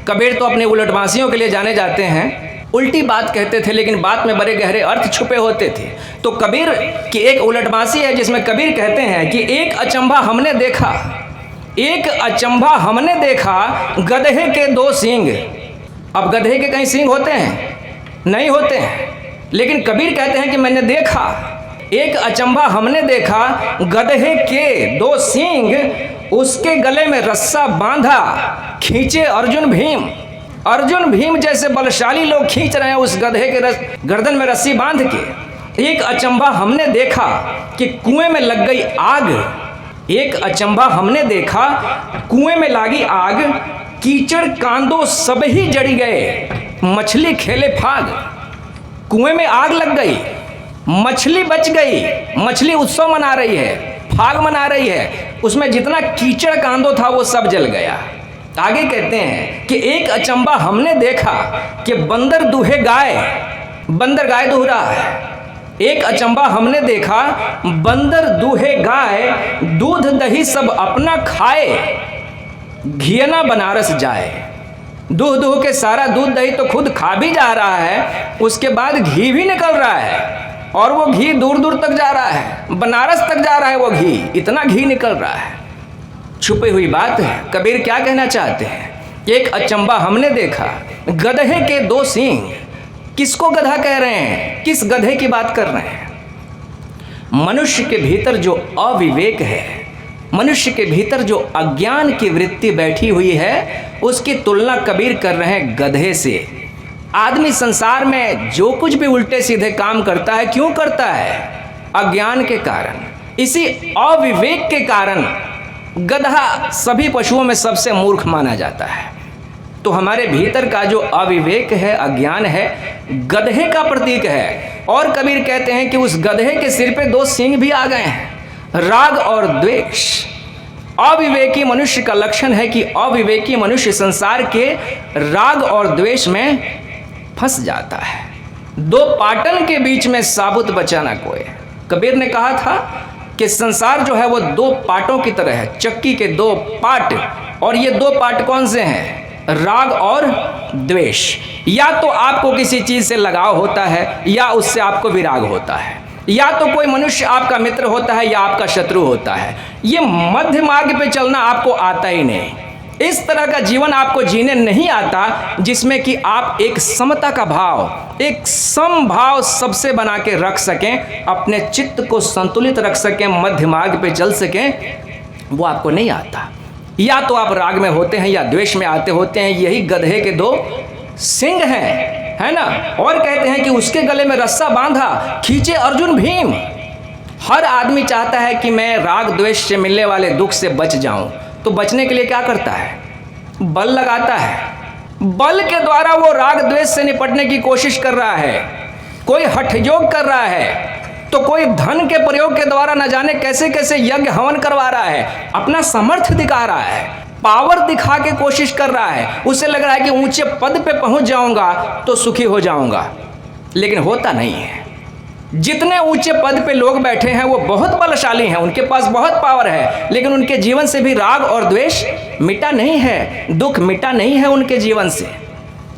कबीर तो अपने उलटवासियों के लिए जाने जाते हैं, उल्टी बात कहते थे लेकिन बात में बड़े गहरे अर्थ छुपे होते थे। तो कबीर की एक उलटवासी है जिसमें कबीर कहते हैं कि एक अचंभा हमने देखा, एक अचंभा हमने देखा, गधे के दो सींग। अब गधे के कहीं सींग होते हैं? नहीं होते हैं, लेकिन कबीर कहते हैं कि मैंने देखा, एक अचंभा हमने देखा, गधे के दो सींग, उसके गले में रस्सा बांधा, खींचे अर्जुन भीम। अर्जुन भीम जैसे बलशाली लोग खींच रहे हैं उस गधे के गर्दन में रस्सी बांध के। एक अचंभा हमने देखा कि कुएं में लग गई आग, एक अचंभा हमने देखा कुएं में लागी आग, कीचड़ कांदो सब ही जड़ी गए, मछली खेले फाग। कुएं में आग लग गई, मछली बच गई, मछली उत्सव मना रही है, फाग मना रही है, उसमें जितना कीचड़ कांदो था वो सब जल गया। आगे कहते हैं कि एक अचंभा हमने देखा कि बंदर दूहे गाय, बंदर गाय दूह रहा है। एक अचंभा हमने देखा बंदर दूहे गाय, दूध दही सब अपना खाए, घियना बनारस जाए। दूह दूह के सारा दूध दही तो खुद खा भी जा रहा है, उसके बाद घी भी निकल रहा है, और वो घी दूर दूर तक जा रहा है, बनारस तक जा रहा है वो घी, इतना घी निकल रहा है। छुपी हुई बात है। कबीर क्या कहना चाहते हैं? एक अचंभा हमने देखा, गधे के दो सींग। किसको गधा कह रहे हैं? किस गधे की बात कर रहे हैं? मनुष्य के भीतर जो अविवेक है, मनुष्य के भीतर जो अज्ञान की वृत्ति बैठी हुई है, उसकी तुलना कबीर कर रहे हैं गधे से। आदमी संसार में जो कुछ भी उल्टे सीधे काम करता है, क्यों करता है? अज्ञान के कारण, इसी अविवेक के कारण गधा सभी पशुओं में सबसे मूर्ख माना जाता है। तो हमारे भीतर का जो अविवेक है, अज्ञान है, गधे का प्रतीक है। और कबीर कहते हैं कि उस गधे के सिर पे दो सींग भी आ गए हैं, राग और द्वेष। अविवेकी मनुष्य का लक्षण है कि अविवेकी मनुष्य संसार के राग और द्वेष में फंस जाता है। दो पाटन के बीच में साबुत बचा ना कोई। कबीर ने कहा था कि संसार जो है वो दो पाटों की तरह है, चक्की के दो पाट। और ये दो पाट कौन से हैं? राग और द्वेष। या तो आपको किसी चीज़ से लगाव होता है, या उससे आपको विराग होता है, या तो कोई मनुष्य आपका मित्र होता है या आपका शत्रु होता है। ये मध्य मार्ग पे चलना आपको आता ही नहीं। इस तरह का जीवन आपको जीने नहीं आता जिसमें कि आप एक समता का भाव, एक समभाव सबसे बना के रख सकें, अपने चित्त को संतुलित रख सकें, मध्य मार्ग पे चल सकें, वो आपको नहीं आता। या तो आप राग में होते हैं या द्वेष में आते होते हैं। यही गधे के दो सिंग हैं, है ना। और कहते हैं कि उसके गले में रस्सा बांधा, खींचे अर्जुन भीम। हर आदमी चाहता है कि मैं राग द्वेष से मिलने वाले दुख से बच जाऊं, तो बचने के लिए क्या करता है? बल लगाता है। बल के द्वारा वो राग द्वेष से निपटने की कोशिश कर रहा है। कोई हठ योग कर रहा है, तो कोई धन के प्रयोग के द्वारा न जाने कैसे कैसे यज्ञ हवन करवा रहा है, अपना सामर्थ्य दिखा रहा है, पावर दिखा के कोशिश कर रहा है। उसे लग रहा है कि ऊंचे पद पे पहुंच जाऊंगा तो सुखी हो जाऊंगा, लेकिन होता नहीं है। जितने ऊंचे पद पे लोग बैठे हैं वो बहुत बलशाली हैं, उनके पास बहुत पावर है, लेकिन उनके जीवन से भी राग और द्वेष मिटा नहीं है, दुख मिटा नहीं है उनके जीवन से।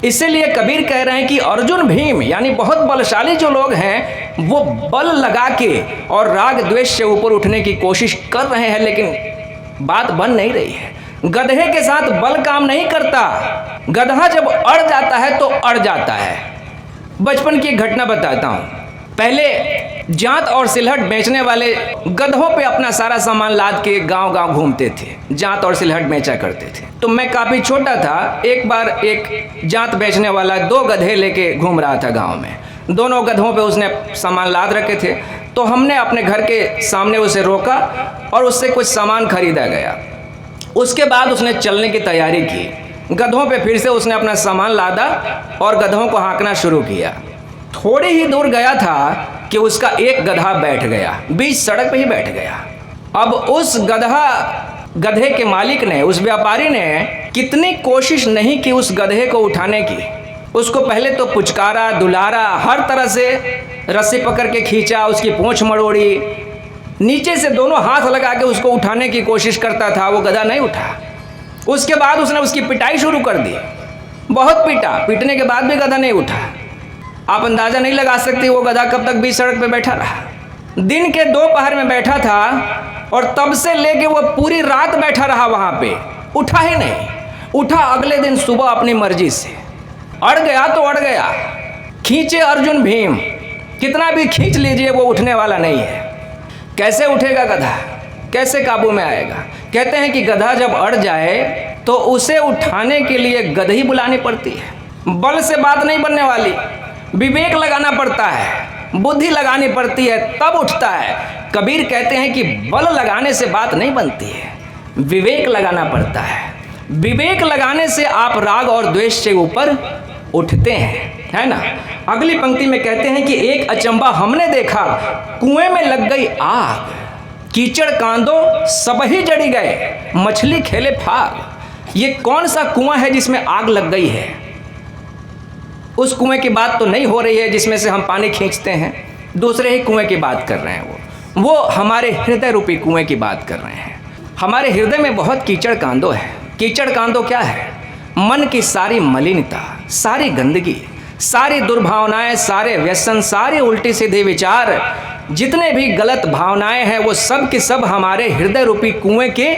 इसीलिए कबीर कह रहे हैं कि अर्जुन भीम यानी बहुत बलशाली जो लोग हैं वो बल लगा के और राग द्वेष से ऊपर उठने की कोशिश कर रहे हैं, लेकिन बात बन नहीं रही है। गधे के साथ बल काम नहीं करता। गधा जब अड़ जाता है तो अड़ जाता है। बचपन की एक घटना बताता हूँ। पहले जांत और सिलहट बेचने वाले गधों पे अपना सारा सामान लाद के गांव गांव घूमते थे, जांत और सिलहट बेचा करते थे। तो मैं काफ़ी छोटा था। एक बार एक जांत बेचने वाला दो गधे लेके घूम रहा था गांव में। दोनों गधों पे उसने सामान लाद रखे थे। तो हमने अपने घर के सामने उसे रोका और उससे कुछ सामान खरीदा गया। उसके बाद उसने चलने की तैयारी की। गधों पे फिर से उसने अपना सामान लादा और गधों को हाँकना शुरू किया। थोड़ी ही दूर गया था कि उसका एक गधा बैठ गया, बीच सड़क पे ही बैठ गया। अब उस गधे के मालिक ने, उस व्यापारी ने कितनी कोशिश नहीं की उस गधे को उठाने की। उसको पहले तो पुचकारा, दुलारा, हर तरह से रस्सी पकड़ के खींचा, उसकी पूंछ मरोड़ी, नीचे से दोनों हाथ लगा के उसको उठाने की कोशिश करता था। वो गधा नहीं उठा। उसके बाद उसने उसकी पिटाई शुरू कर दी। बहुत पीटा, पीटने के बाद भी गधा नहीं उठा। आप अंदाज़ा नहीं लगा सकते वो गधा कब तक बीच सड़क पे बैठा रहा। दिन के दोपहर में बैठा था और तब से लेके वो पूरी रात बैठा रहा वहाँ पे, उठा ही नहीं। उठा अगले दिन सुबह अपनी मर्जी से, अड़ गया तो अड़ गया। खींचे अर्जुन भीम, कितना भी खींच लीजिए वो उठने वाला नहीं है। कैसे उठेगा गधा, कैसे काबू में आएगा? कहते हैं कि गधा जब अड़ जाए तो उसे उठाने के लिए गदही बुलानी पड़ती है। बल से बात नहीं बनने वाली, विवेक लगाना पड़ता है, बुद्धि लगानी पड़ती है, तब उठता है। कबीर कहते हैं कि बल लगाने से बात नहीं बनती है, विवेक लगाना पड़ता है। विवेक लगाने से आप राग और द्वेष से ऊपर उठते हैं, है ना। अगली पंक्ति में कहते हैं कि एक अचंबा हमने देखा, कुएं में लग गई आग, कीचड़ कांदो सब ही जड़ी गए, मछली खेले फाग। ये कौन सा कुआं है जिसमें आग लग गई है? उस कुएं की बात तो नहीं हो रही है जिसमें से हम पानी खींचते हैं, दूसरे ही कुएं की बात कर रहे हैं। वो हमारे हृदय रूपी कुएं की बात कर रहे हैं। हमारे हृदय में बहुत कीचड़ कांदो है। कीचड़ कांदो क्या है? मन की सारी मलिनता, सारी गंदगी, सारी दुर्भावनाएं, सारे व्यसन, सारे उल्टी सीधे विचार, जितने भी गलत भावनाएं हैं वो सब के सब हमारे हृदय रूपी कुएं के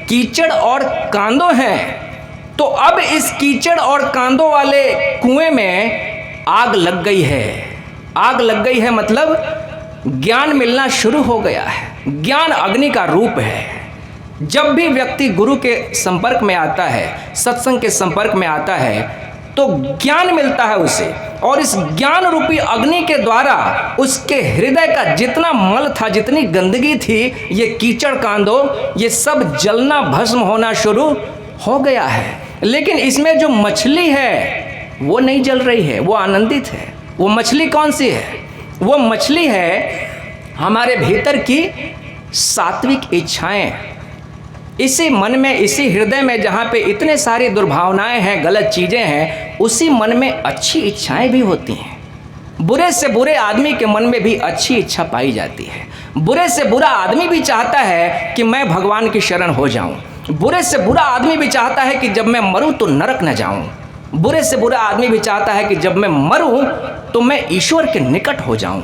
कीचड़ और कांदों हैं। तो अब इस कीचड़ और कांदों वाले कुएं में आग लग गई है। आग लग गई है मतलब ज्ञान मिलना शुरू हो गया है। ज्ञान अग्नि का रूप है। जब भी व्यक्ति गुरु के संपर्क में आता है, सत्संग के संपर्क में आता है, तो ज्ञान मिलता है उसे, और इस ज्ञान रूपी अग्नि के द्वारा उसके हृदय का जितना मल था, जितनी गंदगी थी, ये कीचड़ कांदो, ये सब जलना, भस्म होना शुरू हो गया है। लेकिन इसमें जो मछली है वो नहीं जल रही है, वो आनंदित है। वो मछली कौन सी है? वो मछली है हमारे भीतर की सात्विक इच्छाएं। इसी मन में, इसी हृदय में जहाँ पे इतने सारी दुर्भावनाएं हैं, गलत चीज़ें हैं, उसी मन में अच्छी इच्छाएं भी होती हैं। बुरे से बुरे आदमी के मन में भी अच्छी इच्छा पाई जाती है। बुरे से बुरा आदमी भी चाहता है कि मैं भगवान की शरण हो जाऊं। बुरे से बुरा आदमी भी चाहता है कि जब मैं मरूं तो नरक न जाऊं। बुरे से बुरा आदमी भी चाहता है कि जब मैं मरूं तो मैं ईश्वर के निकट हो जाऊं।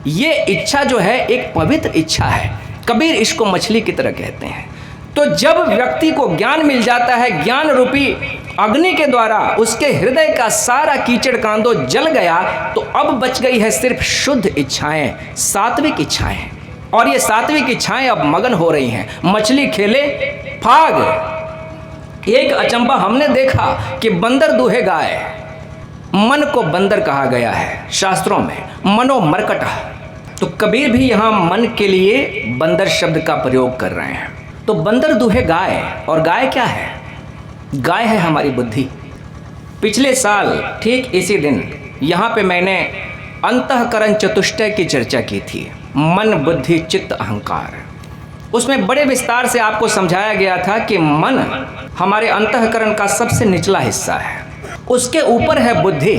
ये इच्छा जो है एक पवित्र इच्छा है। कबीर इसको मछली की तरह कहते हैं। तो जब व्यक्ति को ज्ञान मिल जाता है, ज्ञान रूपी अग्नि के द्वारा उसके हृदय का सारा कीचड़ कांदो जल गया, तो अब बच गई है सिर्फ शुद्ध इच्छाएं, सात्विक इच्छाएं। और ये सात्विक इच्छाएं अब मगन हो रही हैं। मछली खेले फाग। एक अचंबा हमने देखा कि बंदर दूहे गाय। मन को बंदर कहा गया है शास्त्रों में, मनो मरकटा। तो कबीर भी यहाँ मन के लिए बंदर शब्द का प्रयोग कर रहे हैं। तो बंदर दूहे गाय, और गाय क्या है? गाय है हमारी बुद्धि। पिछले साल ठीक इसी दिन यहाँ पे मैंने अंतःकरण चतुष्टय की चर्चा की थी, मन, बुद्धि, चित्त, अहंकार। उसमें बड़े विस्तार से आपको समझाया गया था कि मन हमारे अंतःकरण का सबसे निचला हिस्सा है, उसके ऊपर है बुद्धि।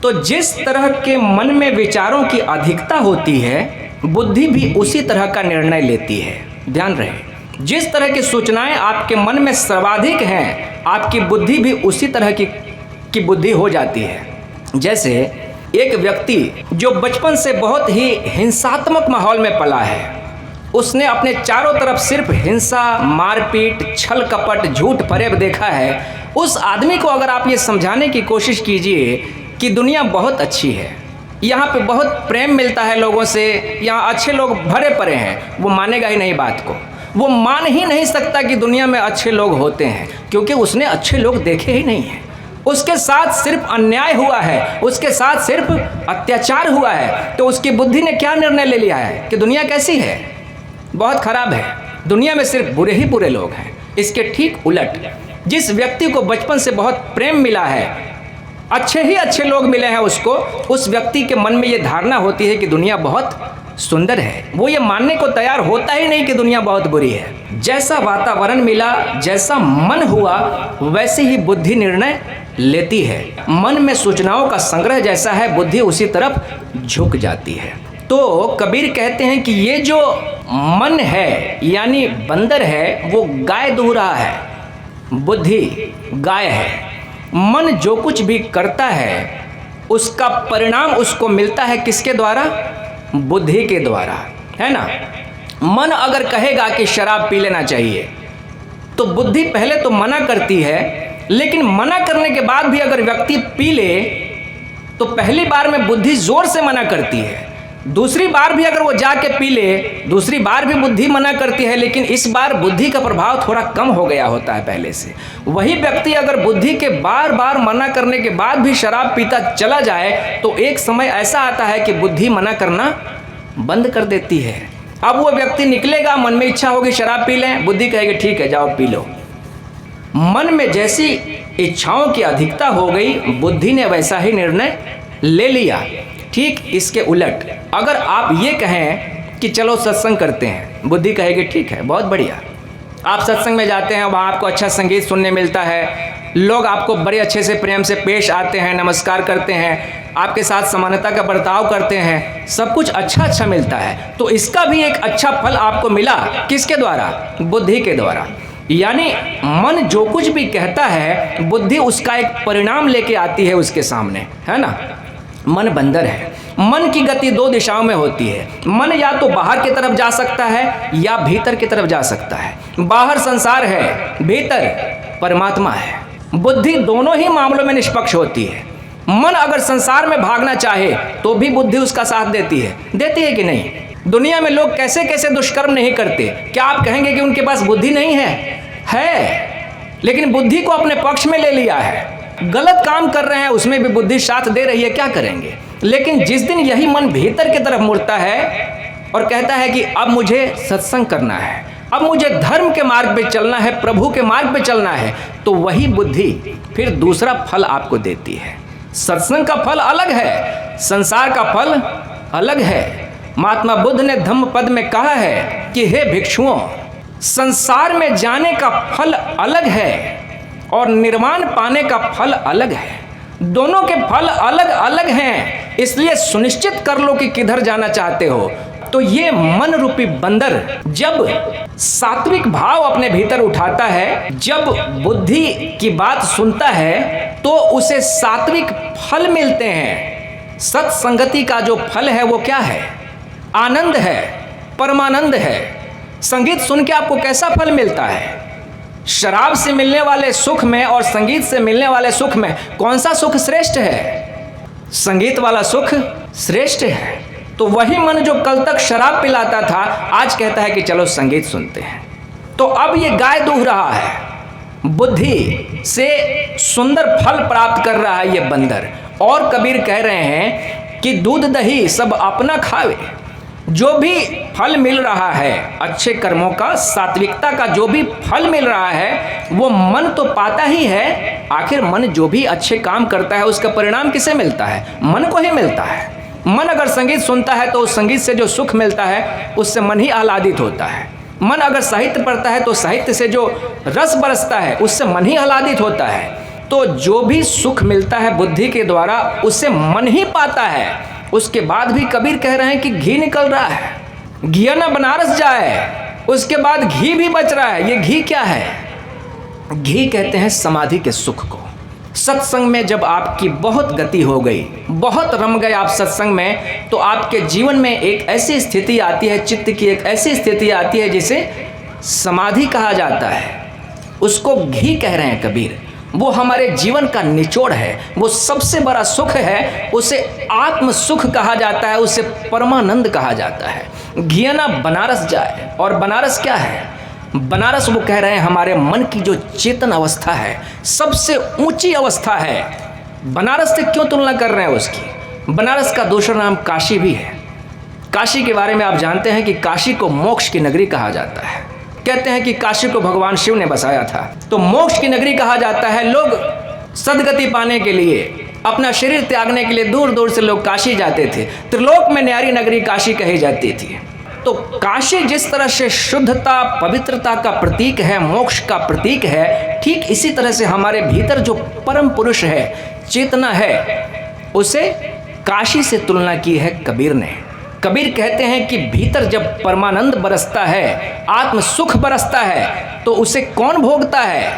तो जिस तरह के मन में विचारों की अधिकता होती है, बुद्धि भी उसी तरह का निर्णय लेती है। ध्यान रहे, जिस तरह की सूचनाएं आपके मन में सर्वाधिक हैं, आपकी बुद्धि भी उसी तरह की बुद्धि हो जाती है। जैसे एक व्यक्ति जो बचपन से बहुत ही हिंसात्मक माहौल में पला है, उसने अपने चारों तरफ सिर्फ हिंसा, मारपीट, छल कपट, झूठ फरेब देखा है। उस आदमी को अगर आप ये समझाने की कोशिश कीजिए कि दुनिया बहुत अच्छी है, यहाँ पे बहुत प्रेम मिलता है लोगों से, यहाँ अच्छे लोग भरे पड़े हैं, वो मानेगा ही नहीं बात को। वो मान ही नहीं सकता कि दुनिया में अच्छे लोग होते हैं, क्योंकि उसने अच्छे लोग देखे ही नहीं हैं। उसके साथ सिर्फ अन्याय हुआ है, उसके साथ सिर्फ अत्याचार हुआ है। तो उसकी बुद्धि ने क्या निर्णय ले लिया है कि दुनिया कैसी है? बहुत खराब है, दुनिया में सिर्फ बुरे ही बुरे लोग हैं। इसके ठीक उलट, जिस व्यक्ति को बचपन से बहुत प्रेम मिला है, अच्छे ही अच्छे लोग मिले हैं उसको, उस व्यक्ति के मन में ये धारणा होती है कि दुनिया बहुत सुंदर है। वो ये मानने को तैयार होता ही नहीं कि दुनिया बहुत बुरी है। जैसा वातावरण मिला, जैसा मन हुआ, वैसे ही बुद्धि निर्णय लेती है। मन में सूचनाओं का संग्रह जैसा है, बुद्धि उसी तरफ झुक जाती है। तो कबीर कहते हैं कि ये जो मन है यानी बंदर है, वो गाय दूह रहा है, बुद्धि गाय है। मन जो कुछ भी करता है उसका परिणाम उसको मिलता है किसके द्वारा? बुद्धि के द्वारा, है ना। मन अगर कहेगा कि शराब पी लेना चाहिए तो बुद्धि पहले तो मना करती है, लेकिन मना करने के बाद भी अगर व्यक्ति पी ले तो पहली बार में बुद्धि जोर से मना करती है, दूसरी बार भी अगर वो जाके पी ले दूसरी बार भी बुद्धि मना करती है, लेकिन इस बार बुद्धि का प्रभाव थोड़ा कम हो गया होता है पहले से। वही व्यक्ति अगर बुद्धि के बार बार मना करने के बाद भी शराब पीता चला जाए तो एक समय ऐसा आता है कि बुद्धि मना करना बंद कर देती है। अब वो व्यक्ति निकलेगा, मन में इच्छा होगी शराब पी लें, बुद्धि कहेगी ठीक है जाओ पी लो। मन में जैसी इच्छाओं की अधिकता हो गई, बुद्धि ने वैसा ही निर्णय ले लिया। ठीक इसके उलट अगर आप ये कहें कि चलो सत्संग करते हैं, बुद्धि कहेगी ठीक है बहुत बढ़िया। आप सत्संग में जाते हैं, वहाँ आपको अच्छा संगीत सुनने मिलता है, लोग आपको बड़े अच्छे से प्रेम से पेश आते हैं, नमस्कार करते हैं, आपके साथ समानता का बर्ताव करते हैं, सब कुछ अच्छा अच्छा मिलता है। तो इसका भी एक अच्छा फल आपको मिला, किसके द्वारा? बुद्धि के द्वारा। यानी मन जो कुछ भी कहता है बुद्धि उसका एक परिणाम लेके आती है उसके सामने, है ना। मन बंदर है। मन की गति दो दिशाओं में होती है। मन या तो बाहर की तरफ जा सकता है या भीतर की तरफ जा सकता है। बाहर संसार है, भीतर परमात्मा है। बुद्धि दोनों ही मामलों में निष्पक्ष होती है। मन अगर संसार में भागना चाहे तो भी बुद्धि उसका साथ देती है कि नहीं? दुनिया में लोग कैसे कैसे दुष्कर्म नहीं करते, क्या आप कहेंगे कि उनके पास बुद्धि नहीं है? लेकिन बुद्धि को अपने पक्ष में ले लिया है। गलत काम कर रहे हैं उसमें भी बुद्धि साथ दे रही है, क्या करेंगे? लेकिन जिस दिन यही मन भीतर की तरफ मुड़ता है और कहता है कि अब मुझे सत्संग करना है, अब मुझे धर्म के मार्ग पे चलना है, प्रभु के मार्ग पे चलना है, तो वही बुद्धि फिर दूसरा फल आपको देती है। सत्संग का फल अलग है, संसार का फल अलग है। महात्मा बुद्ध ने धम्म पद में कहा है कि हे भिक्षुओं, संसार में जाने का फल अलग है और निर्वाण पाने का फल अलग है। दोनों के फल अलग अलग हैं, इसलिए सुनिश्चित कर लो कि किधर जाना चाहते हो। तो ये मन रूपी बंदर जब सात्विक भाव अपने भीतर उठाता है, जब बुद्धि की बात सुनता है, तो उसे सात्विक फल मिलते हैं। सत्संगति का जो फल है वो क्या है? आनंद है, परमानंद है। संगीत सुन के आपको कैसा फल मिलता है? शराब से मिलने वाले सुख में और संगीत से मिलने वाले सुख में कौन सा सुख श्रेष्ठ है? संगीत वाला सुख श्रेष्ठ है। तो वही मन जो कल तक शराब पिलाता था आज कहता है कि चलो संगीत सुनते हैं। तो अब ये गाय दूह रहा है, बुद्धि से सुंदर फल प्राप्त कर रहा है ये बंदर। और कबीर कह रहे हैं कि दूध दही सब अपना खावे। जो भी फल मिल रहा है अच्छे कर्मों का, सात्विकता का जो भी फल मिल रहा है वो मन तो पाता ही है। आखिर मन जो भी अच्छे काम करता है उसका परिणाम किसे मिलता है? मन को ही मिलता है। मन अगर संगीत सुनता है तो उस संगीत से जो सुख मिलता है उससे मन ही आह्लादित होता है। मन अगर साहित्य पढ़ता है तो साहित्य से जो रस बरसता है उससे मन ही आह्लादित होता है। तो जो भी सुख मिलता है बुद्धि के द्वारा उसे मन ही पाता है। उसके बाद भी कबीर कह रहे हैं कि घी निकल रहा है, घिया ना बनारस जाए, उसके बाद घी भी बच रहा है। ये घी क्या है? घी कहते हैं समाधि के सुख को। सत्संग में जब आपकी बहुत गति हो गई, बहुत रम गए आप सत्संग में, तो आपके जीवन में एक ऐसी स्थिति आती है, चित्त की एक ऐसी स्थिति आती है जिसे समाधि कहा जाता है। उसको घी कह रहे हैं कबीर। वो हमारे जीवन का निचोड़ है, वो सबसे बड़ा सुख है। उसे आत्म सुख कहा जाता है, उसे परमानंद कहा जाता है। घियाना बनारस जाए। और बनारस क्या है? बनारस वो कह रहे हैं हमारे मन की जो चेतन अवस्था है, सबसे ऊंची अवस्था है। बनारस से क्यों तुलना कर रहे हैं उसकी? बनारस का दूसरा नाम काशी भी है। काशी के बारे में आप जानते हैं कि काशी को मोक्ष की नगरी कहा जाता है। कहते हैं कि काशी को भगवान शिव ने बसाया था, तो मोक्ष की नगरी कहा जाता है। लोग सदगति पाने के लिए, अपना शरीर त्यागने के लिए दूर दूर से लोग काशी जाते थे। त्रिलोक में न्यारी नगरी काशी कही जाती थी। तो काशी जिस तरह से शुद्धता, पवित्रता का प्रतीक है, मोक्ष का प्रतीक है, ठीक इसी तरह से हमारे भीतर जो परम पुरुष है, चेतना है, उसे काशी से तुलना की है कबीर ने। कबीर कहते हैं कि भीतर जब परमानंद बरसता है, आत्म सुख बरसता है, तो उसे कौन भोगता है?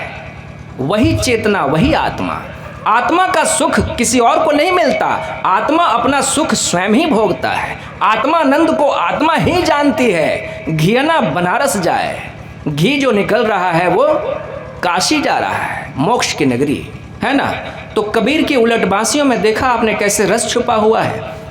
वही चेतना, वही आत्मा। आत्मा का सुख किसी और को नहीं मिलता, आत्मा अपना सुख स्वयं ही भोगता है। आत्मानंद को आत्मा ही जानती है। घियना बनारस जाए, घी जो निकल रहा है वो काशी जा रहा है, मोक्ष की नगरी, है ना। तो कबीर की उलट बांसियों में देखा आपने कैसे रस छुपा हुआ है।